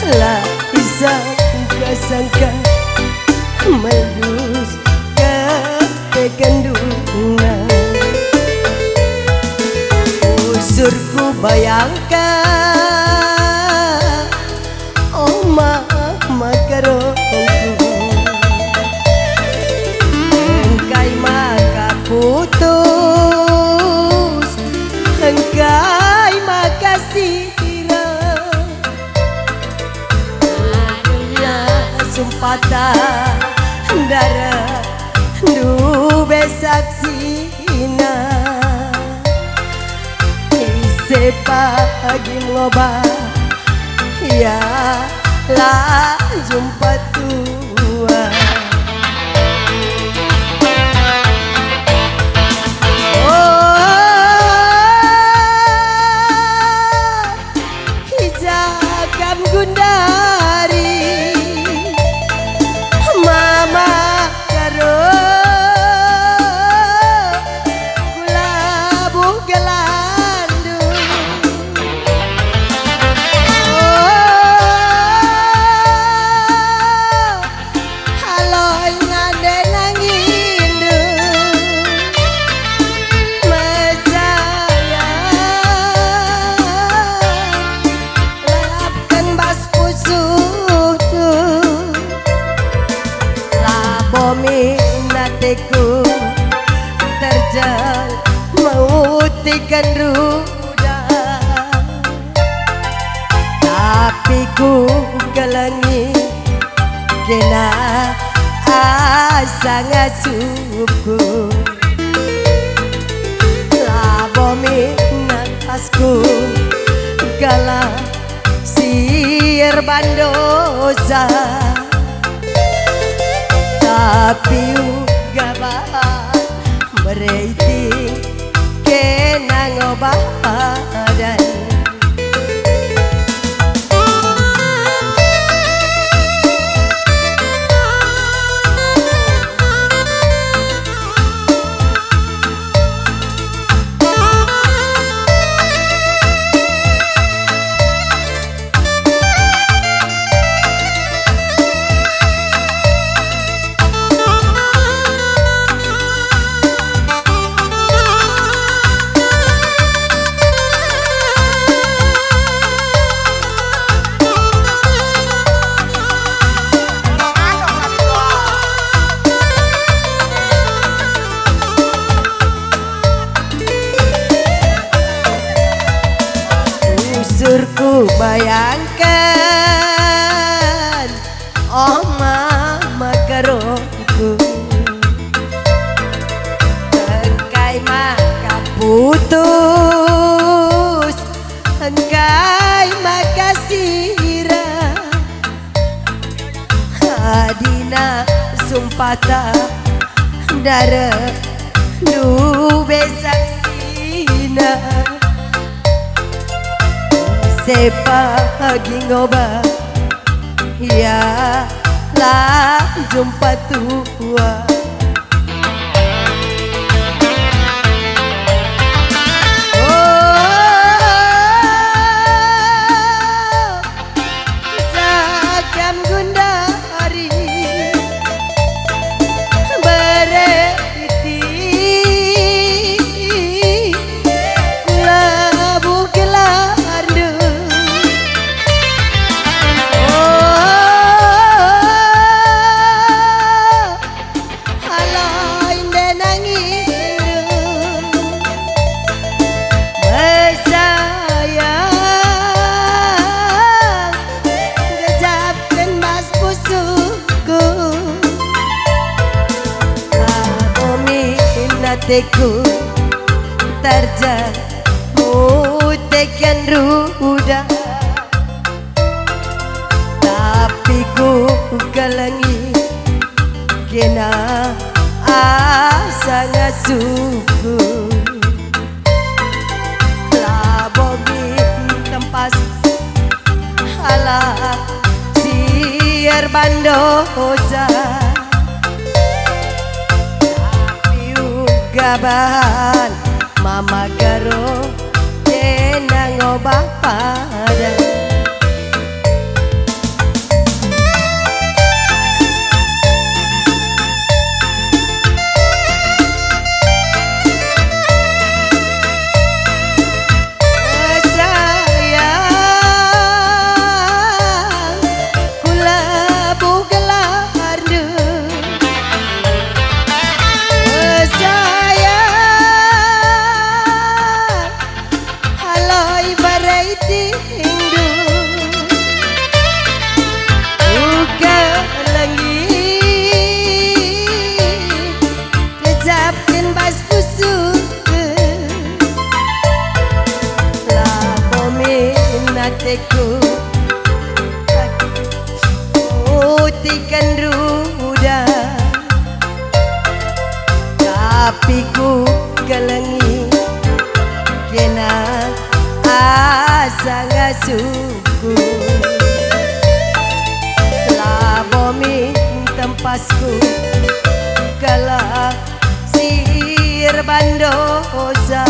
lah sangka-sangka melus kekandungan. Usurku bayangkan mama karongku engkai maka putus, engkai maka sirah. Sumpatan darah dube saksina ise pagi ngoba ya lah jumpa tua. Hijagam gundari mama karo gulabu gelandu. Haloy ngande nangindu mejaya lapkan bas pusuku minateku terjang mautikan ruda, tapi ku gelangi kena asa ngasuku. Labo minatasku galah sir bandosa, tapi uga bahan berarti kena ngobadan. Usurku bayangkan mama karongku engkai maka putus, engkai maka sirah. Adina sumpata darah dube saksina sepagi ngoba ya lah jumpa tua. Jagam gundari berarti labu gelandu. Teku terjang mutikan ruda, tapi ku galangi kena asa ngasuku. Labogi tempas halah siar bandosa, gaban mama garo kena ngobah pada putihkan ruda, tapi ku kelengi kena asa ngasuku. Labomi tempasku kala sir bandosa,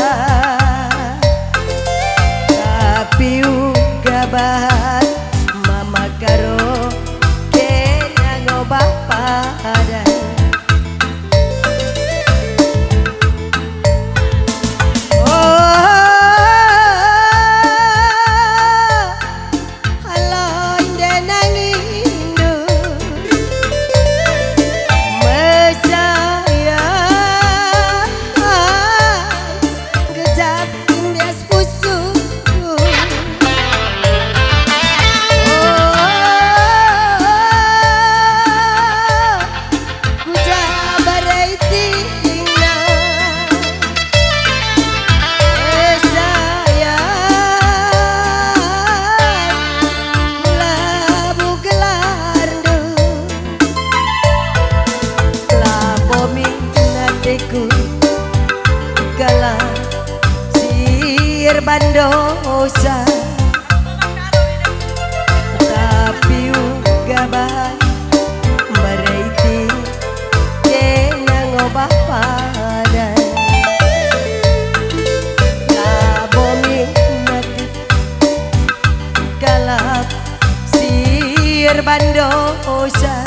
tapi uga bahan mama karo kena ngobah pada. Kala sir bandosa, tapi uga bahan berarti kena ngobah padan. Labomi mati kala sir bandosa,